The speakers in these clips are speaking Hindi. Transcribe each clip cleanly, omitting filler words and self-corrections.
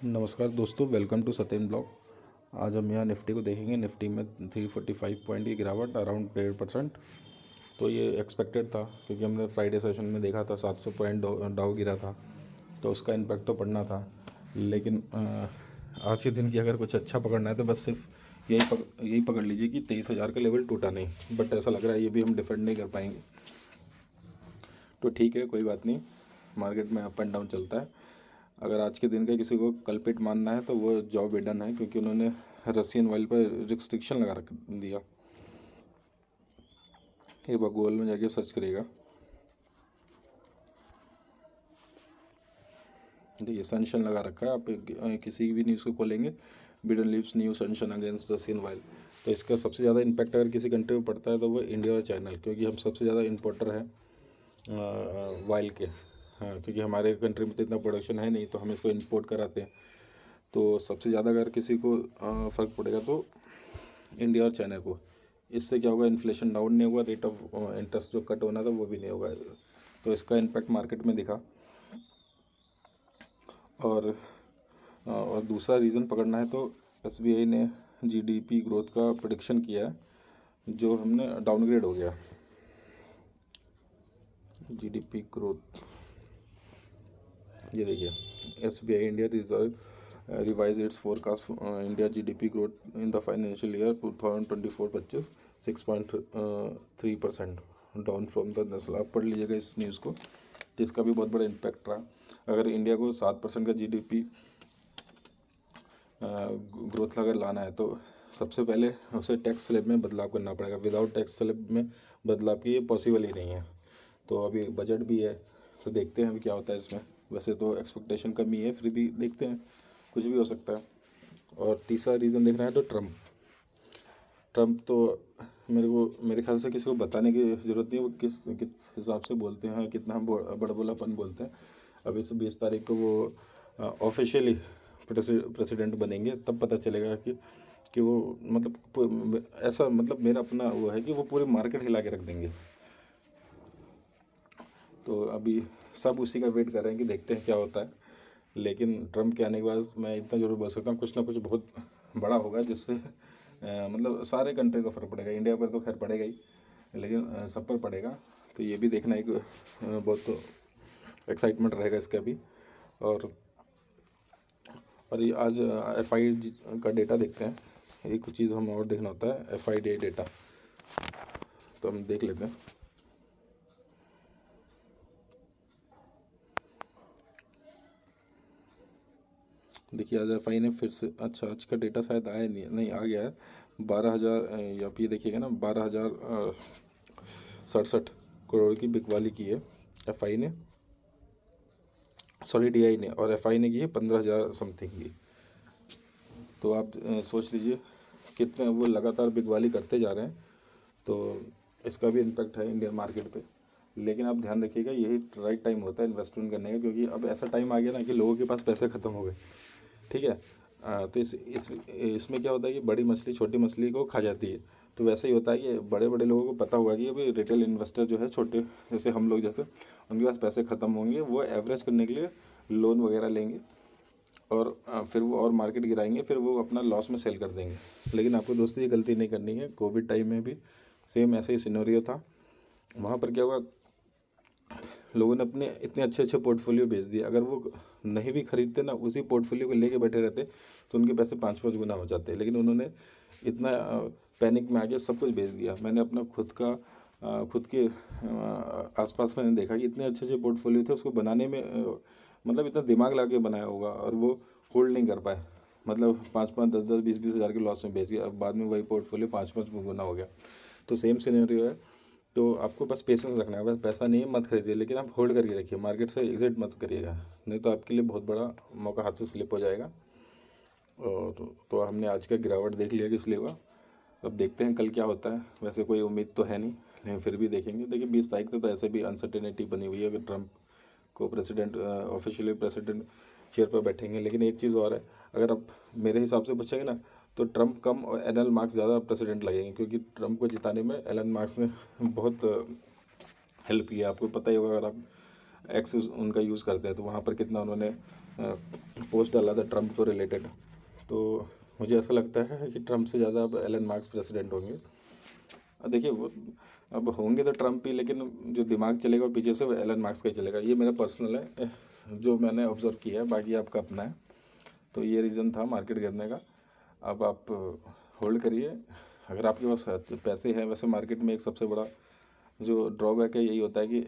नमस्कार दोस्तों, वेलकम टू सत्यम ब्लॉग। आज हम यहाँ निफ्टी को देखेंगे। निफ्टी में 345 पॉइंट की गिरावट, अराउंड 1.5%। तो ये एक्सपेक्टेड था क्योंकि हमने फ्राइडे सेशन में देखा था 700 पॉइंट डाउ गिरा था, तो उसका इम्पैक्ट तो पड़ना था। लेकिन आज के दिन की अगर कुछ अच्छा पकड़ना है तो बस सिर्फ यही पकड़ लीजिए कि 23,000 का लेवल टूटा नहीं। बट ऐसा लग रहा है ये भी हम डिफेंड नहीं कर पाएंगे। तो ठीक है, कोई बात नहीं, मार्केट में अप एंड डाउन चलता है। अगर आज के दिन का किसी को कल्पिट मानना है तो वो जॉ बिडेन है, क्योंकि उन्होंने रशियन ऑयल पर रिस्ट्रिक्शन लगा रख दिया। एक बार गूगल में जाके सर्च करिएगा, देखिए सैंक्शन लगा रखा है। आप किसी भी न्यूज़ को खोलेंगे, Biden leaves new sanction against Russian oil. तो इसका सबसे ज़्यादा इम्पैक्ट अगर किसी कंट्री में पड़ता है तो वो इंडिया और चाइना, क्योंकि हम सबसे ज़्यादा इम्पोर्टर हैं ऑयल के। हाँ, क्योंकि हमारे कंट्री में तो इतना प्रोडक्शन है नहीं, तो हम इसको इंपोर्ट कराते हैं। तो सबसे ज़्यादा अगर किसी को फ़र्क पड़ेगा तो इंडिया और चाइना को। इससे क्या होगा, इन्फ्लेशन डाउन नहीं होगा, रेट ऑफ इंटरेस्ट जो कट होना था वो भी नहीं होगा। तो इसका इम्पैक्ट मार्केट में दिखा। और दूसरा रीज़न पकड़ना है तो एसबीआई ने जीडीपी ग्रोथ का प्रेडिक्शन किया है, जो हमने डाउनग्रेड हो गया। जीडीपी ग्रोथ, ये देखिए, SBI India revise it's forecast India GDP growth in the financial year 2024-25 6.3% down from the national. आप पढ़ लीजिएगा इस न्यूज़ को, जिसका भी बहुत बड़ा इम्पैक्ट रहा। अगर इंडिया को 7% का जीडीपी ग्रोथ अगर लाना है तो सबसे पहले उसे टैक्स स्लैब में बदलाव करना पड़ेगा। विदाउट टैक्स स्लैब में बदलाव की ये पॉसिबल ही नहीं है। तो अभी बजट भी है, तो देखते हैं अभी क्या होता है इसमें। वैसे तो एक्सपेक्टेशन कम ही है, फिर भी देखते हैं, कुछ भी हो सकता है। और तीसरा रीज़न देखना है तो ट्रम्प तो मेरे ख्याल से किसी को बताने की ज़रूरत नहीं है वो किस हिसाब से बोलते हैं, कितना बड़बोलापन बोलते हैं। अभी से 20 तारीख को वो ऑफिशियली प्रेसिडेंट बनेंगे, तब पता चलेगा कि वो मतलब ऐसा, मतलब मेरा अपना वो है कि वो पूरी मार्केट हिला के रख देंगे। तो अभी सब उसी का वेट कर रहे हैं कि देखते हैं क्या होता है। लेकिन ट्रम्प के आने के बाद मैं इतना जरूर बोल सकता हूँ, कुछ ना कुछ बहुत बड़ा होगा, जिससे मतलब सारे कंट्री को फ़र्क पड़ेगा। इंडिया पर तो खैर पड़ेगा ही, लेकिन सब पर पड़ेगा। तो ये भी देखना एक बहुत एक्साइटमेंट रहेगा इसका भी। और ये आज एफआई का डेटा देखते हैं। एक कुछ चीज़ हमें और देखना होता है, एफआई डेटा, तो हम देख लेते हैं। देखिए, आज एफ आई ने फिर से, अच्छा आज का डेटा शायद आया नहीं आ गया है। 12,000, आप ये देखिएगा ना, 12,067 करोड़ की बिकवाली की है एफ आई ने, सॉरी डी आई ने, और एफ आई ने की है 15,000 समथिंग की। तो आप सोच लीजिए कितने वो लगातार बिकवाली करते जा रहे हैं। तो इसका भी इम्पैक्ट है इंडियन मार्केट पे। लेकिन आप ध्यान रखिएगा, यही राइट टाइम होता है इन्वेस्टमेंट करने का, क्योंकि अब ऐसा टाइम आ गया ना कि लोगों के पास पैसे ख़त्म हो गए। ठीक है। तो इसमें क्या होता है कि बड़ी मछली छोटी मछली को खा जाती है। तो वैसे ही होता है कि बड़े बड़े लोगों को पता होगा कि अभी रिटेल इन्वेस्टर जो है, छोटे जैसे हम लोग जैसे, उनके पास पैसे ख़त्म होंगे, वो एवरेज करने के लिए लोन वगैरह लेंगे, और फिर वो और मार्केट गिराएंगे, फिर वो अपना लॉस में सेल कर देंगे। लेकिन आपको दोस्तों ये गलती नहीं करनी है। कोविड टाइम में भी सेम ऐसे ही सिनेरियो था। वहाँ पर क्या हुआ, लोगों ने अपने इतने अच्छे अच्छे पोर्टफोलियो बेच दिए। अगर वो नहीं भी खरीदते ना, उसी पोर्टफोलियो को लेके बैठे रहते, तो उनके पैसे 5-5 गुना हो जाते। लेकिन उन्होंने इतना पैनिक में आके सब कुछ बेच दिया। मैंने अपना खुद के आसपास मैंने देखा कि इतने अच्छे अच्छे पोर्टफोलियो थे, उसको बनाने में मतलब इतना दिमाग ला के बनाया होगा, और वो होल्ड नहीं कर पाए। मतलब 5-5, 10-10, 20-20 हज़ार के लॉस में बेच गया। अब बाद में वही पोर्टफोलियो 5-5 गुना हो गया। तो सेम सिनेरियो है। तो आपको बस पेशेंस रखना है। बस पैसा नहीं है, मत खरीदिए, लेकिन आप होल्ड करके रखिए, मार्केट से एग्जिट मत करिएगा, नहीं तो आपके लिए बहुत बड़ा मौका हाथ से स्लिप हो जाएगा। और तो हमने आज का गिरावट देख लिया किस लिए हुआ। अब देखते हैं कल क्या होता है। वैसे कोई उम्मीद तो है नहीं, लेकिन फिर भी देखेंगे। देखिए 20 तारीख तक तो ऐसे भी अनसर्टेनिटी बनी हुई है, अगर ट्रम्प को प्रेसिडेंट ऑफिशियली प्रेसिडेंट चेयर पर बैठेंगे। लेकिन एक चीज़ और है, अगर आप मेरे हिसाब से पूछेंगे ना, तो ट्रम्प कम और एलन मार्क्स ज़्यादा प्रेसिडेंट लगेंगे, क्योंकि ट्रम्प को जिताने में एलन मार्क्स ने बहुत हेल्प किया। आपको पता ही होगा, अगर आप एक्स उनका यूज़ करते हैं, तो वहाँ पर कितना उन्होंने पोस्ट डाला था ट्रम्प को रिलेटेड। तो मुझे ऐसा लगता है कि ट्रम्प से ज़्यादा अब एलन मार्क्स प्रेसिडेंट होंगे। देखिए वो अब होंगे तो ट्रम्प ही, लेकिन जो दिमाग चलेगा वो पीछे से वो एलन मार्क्स का ही चलेगा। ये मेरा पर्सनल है, जो मैंने ऑब्जर्व किया है, बाकी आपका अपना है। तो ये रीज़न था मार्केट गिरने का। अब आप होल्ड करिए अगर आपके पास पैसे हैं। वैसे मार्केट में एक सबसे बड़ा जो ड्रॉबैक है यही होता है कि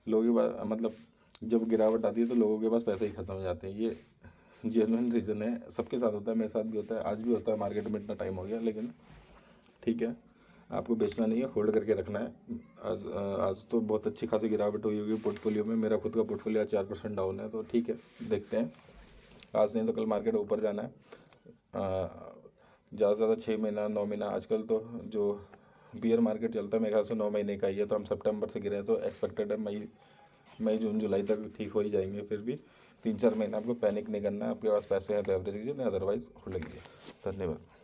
लोगों के पास, मतलब जब गिरावट आती है तो लोगों के पास पैसे ही ख़त्म हो जाते हैं। ये जेन्युइन रीज़न है, सबके साथ होता है, मेरे साथ भी होता है, आज भी होता है। मार्केट में इतना टाइम हो गया, लेकिन ठीक है, आपको बेचना नहीं है, होल्ड करके रखना है। आज तो बहुत अच्छी खासी गिरावट हुई होगी पोर्टफोलियो में। मेरा खुद का पोर्टफोलियो 4% डाउन है, तो ठीक है, देखते हैं। आज नहीं तो कल मार्केट ऊपर जाना है। ज़्यादा से ज़्यादा 6 महीना 9 महीना, आजकल तो जो बियर मार्केट चलता है मेरे ख्याल से 9 महीने का ही है। तो हम सितंबर से गिरे हैं, तो एक्सपेक्टेड है मई जून जुलाई तक ठीक हो ही जाएंगे। फिर भी 3-4 महीने आपको पैनिक नहीं करना है। आपके पास पैसे हैं तो एवरेज कीजिए, नहीं अदरवाइज होल्ड लीजिए। धन्यवाद।